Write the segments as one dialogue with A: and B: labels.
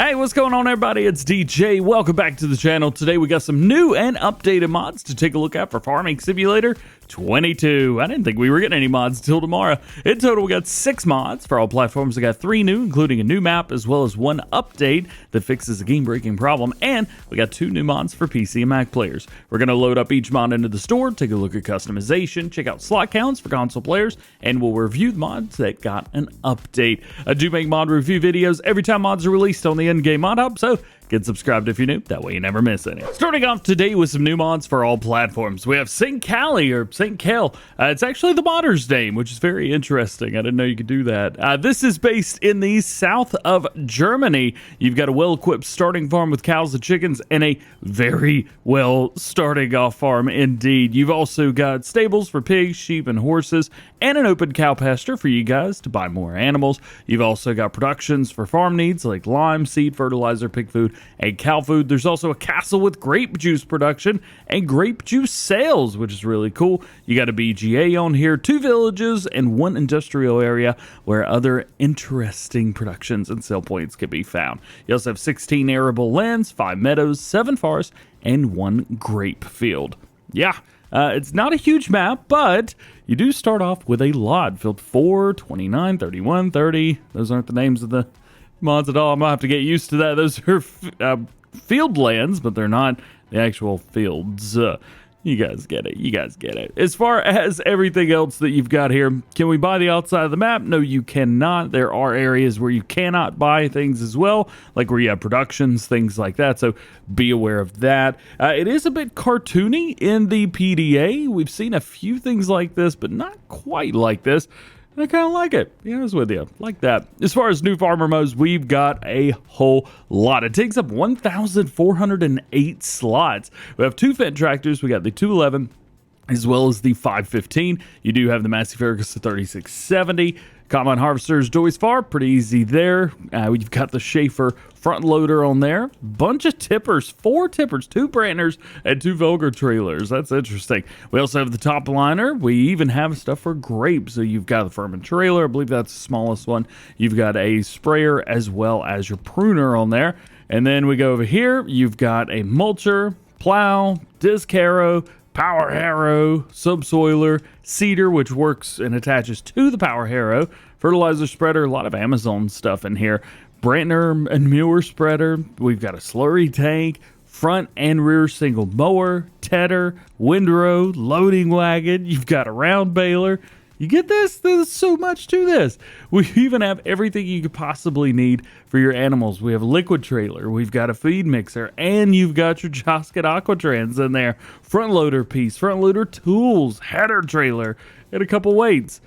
A: Hey, what's going on, everybody? It's DJ. Welcome back to the channel. Today we got some new and updated mods to take a look at for Farming Simulator 22. I didn't think we were getting any mods until tomorrow. In total, we got 6 mods for all platforms. We got 3 new, including a new map, as well as 1 update that fixes a game-breaking problem, and we got 2 new mods for PC and Mac players. We're going to load up each mod into the store, take a look at customization, check out slot counts for console players, and we'll review the mods that got an update. I do make mod review videos every time mods are released on the in-game mod hub, so get subscribed if you're new, that way you never miss any. Starting off today with some new mods for all platforms. We have St. Kalle, or St. Kalle. It's actually the modder's name, which is very interesting. I didn't know you could do that. This is based in the south of Germany. You've got a well-equipped starting farm with cows and chickens, and a very well starting off farm indeed. You've also got stables for pigs, sheep, and horses, and an open cow pasture for you guys to buy more animals. You've also got productions for farm needs like lime, seed, fertilizer, pig food, and cow food. There's also a castle with grape juice production and grape juice sales, which is really cool. You got a BGA on here, 2 villages, and 1 industrial area where other interesting productions and sell points can be found. You also have 16 arable lands, 5 meadows, 7 forests, and 1 grape field. Yeah, it's not a huge map, but you do start off with a lot. Field 4, 29, 31, 30. Those aren't the names of the mods at all. I'm gonna have to get used to that. Those are field lands, but they're not the actual fields. You guys get it. You guys get it. As far as everything else that you've got here, can we buy the outside of the map? No, you cannot. There are areas where you cannot buy things as well, like where you have productions, things like that, so be aware of that. It is a bit cartoony in the PDA. We've seen a few things like this, but not quite like this. I kind of like it. Be honest with you. Like that. As far as new farmer modes, we've got a whole lot. It takes up 1,408 slots. We have 2 Fendt tractors. We got the 211 as well as the 515. You do have the Massey Ferguson 3670. Combine harvesters, Joyce Farr, pretty easy there. You've got the Schaefer front loader on there. Bunch of tippers, 4 tippers, 2 Brantners, and 2 Vulgar trailers. That's interesting. We also have the top liner. We even have stuff for grapes. So you've got the Furman trailer. I believe that's the smallest one. You've got a sprayer as well as your pruner on there. And then we go over here. You've got a mulcher, plow, disc harrow, power harrow, subsoiler, seeder, which works and attaches to the power harrow, fertilizer spreader, a lot of Amazon stuff in here, Brantner and manure spreader. We've got a slurry tank, front and rear single mower, tedder, windrow, loading wagon. You've got a round baler. You get this? There's so much to this. We even have everything you could possibly need for your animals. We have a liquid trailer. We've got a feed mixer. And you've got your Josket Aquatrans in there. Front loader piece, front loader tools, header trailer, and a couple weights.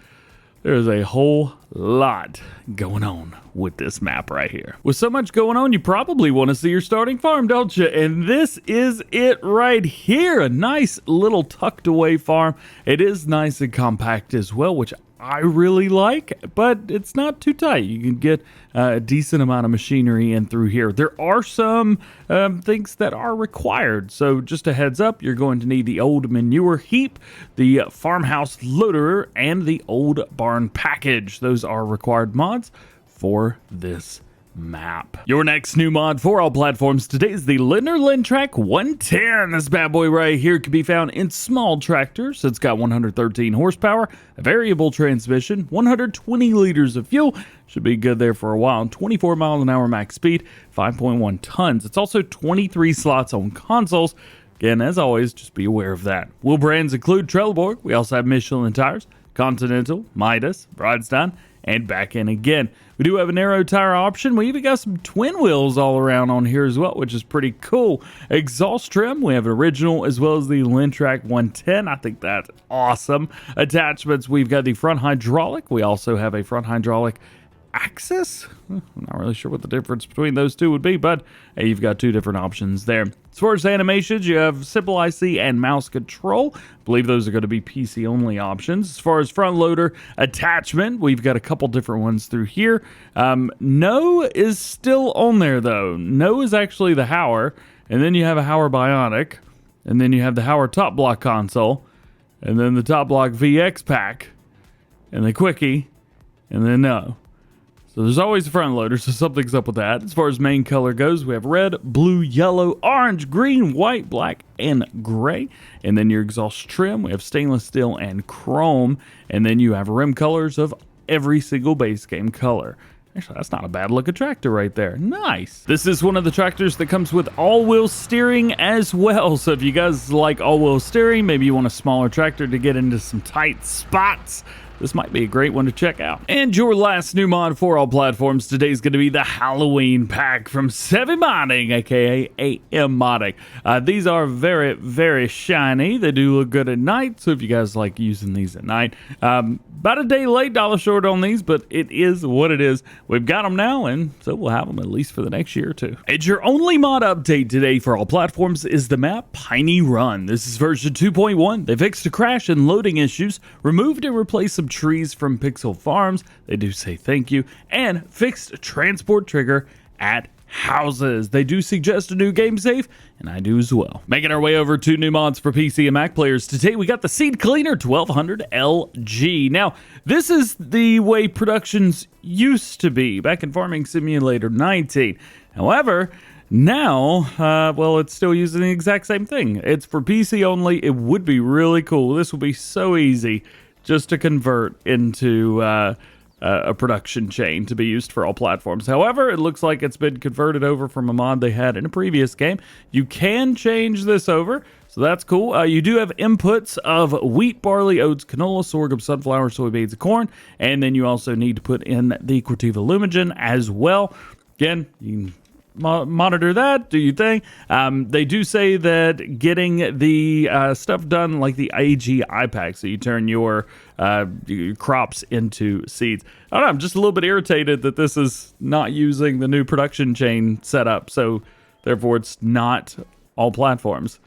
A: There's a whole lot going on with this map right here. With so much going on, you probably want to see your starting farm, don't you? And this is it right here. A nice little tucked away farm. It is nice and compact as well, which I really like, but it's not too tight. You can get a decent amount of machinery in through here. There are some things that are required. So just a heads up, you're going to need the old manure heap, the farmhouse loader, and the old barn package. Those are required mods for this map. Your next new mod for all platforms today is the Lindner Lintrac 110. This bad boy right here can be found in small tractors. It's got 113 horsepower, a variable transmission, 120 liters of fuel. Should be good there for a while. 24 miles an hour max speed, 5.1 tons. It's also 23 slots on consoles. Again, as always, just be aware of that. Wheel brands include Trelleborg. We also have Michelin tires, Continental, Midas, Bridestone, and back in again. We do have a narrow tire option. We even got some twin wheels all around on here as well, which is pretty cool. Exhaust trim, we have an original as well as the Lintrac 110. I think that's awesome. Attachments, we've got the front hydraulic. We also have a front hydraulic axis. I'm not really sure what the difference between those two would be, but hey, you've got 2 different options there. As far as animations, you have simple IC and mouse control. I believe those are going to be PC only options. As far as front loader attachment, we've got a couple different ones through here. No is still on there though. No is actually the Hauer, and then you have a Hauer Bionic, and then you have the Hauer top block console, and then the top block VX pack, and the Quickie, and then no. So there's always a front loader, so something's up with that. As far as main color goes, we have red, blue, yellow, orange, green, white, black, and gray. And then your exhaust trim, we have stainless steel and chrome. And then you have rim colors of every single base game color. Actually, that's not a bad looking tractor right there. Nice. This is one of the tractors that comes with all-wheel steering as well. So if you guys like all-wheel steering, maybe you want a smaller tractor to get into some tight spots, this might be a great one to check out. And your last new mod for all platforms today is going to be the Halloween pack from 7 Modding, aka AM Modding. These are very, very shiny. They do look good at night, so if you guys like using these at night, about a day late, dollar short on these, but it is what it is. We've got them now, and so we'll have them at least for the next year or two. And your only mod update today for all platforms is the map Piney Run. This is version 2.1. They fixed a crash and loading issues, removed and replaced some trees from Pixel Farms. They do say thank you, and fixed transport trigger at houses. They do suggest a new game save, and I do as well. Making our way over to new mods for PC and Mac players today, we got the Seed Cleaner 1200 LG. Now, this is the way productions used to be back in Farming Simulator 19. However, now, well, it's still using the exact same thing. It's for PC only. It would be really cool. This would be so easy just to convert into a production chain to be used for all platforms. However, it looks like it's been converted over from a mod they had in a previous game. You can change this over, so that's cool. You do have inputs of wheat, barley, oats, canola, sorghum, sunflower, soybeans, and corn, and then you also need to put in the Equativa Lumigen as well. Again, you can monitor that, do your thing. They do say that getting the stuff done like the AGI pack, so you turn your crops into seeds. I don't know, I'm just a little bit irritated that this is not using the new production chain setup, so therefore it's not all platforms.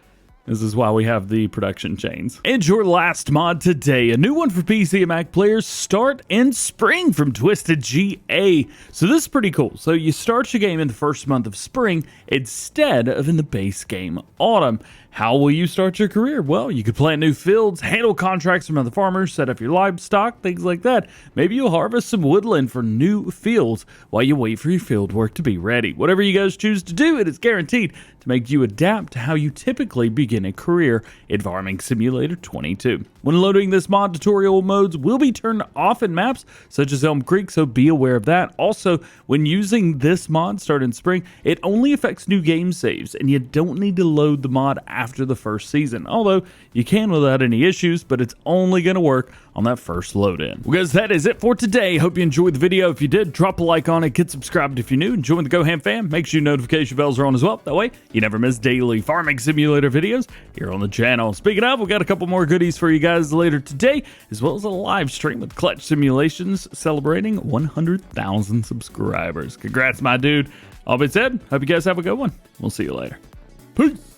A: This is why we have the production chains. And your last mod today, a new one for PC and Mac players, Start in Spring from Twisted GA. So this is pretty cool. So you start your game in the first month of spring instead of in the base game autumn. How will you start your career? Well, you could plant new fields, handle contracts from other farmers, set up your livestock, things like that. Maybe you'll harvest some woodland for new fields while you wait for your field work to be ready. Whatever you guys choose to do, it is guaranteed to make you adapt to how you typically begin a career in Farming Simulator 22. When loading this mod, tutorial modes will be turned off in maps such as Elm Creek, so be aware of that. Also, when using this mod, Start in Spring, it only affects new game saves, and you don't need to load the mod after the first season, although you can without any issues, but it's only going to work on that first load in. Well guys, that is it for today. Hope you enjoyed the video. If you did, drop a like on it, get subscribed if you're new, and join the GoHam fam. Make sure your notification bells are on as well. That way you never miss daily Farming Simulator videos here on the channel. Speaking of, we've got a couple more goodies for you guys later today, as well as a live stream with Clutch Simulations celebrating 100,000 subscribers. Congrats, my dude. All being said, hope you guys have a good one. We'll see you later. Peace.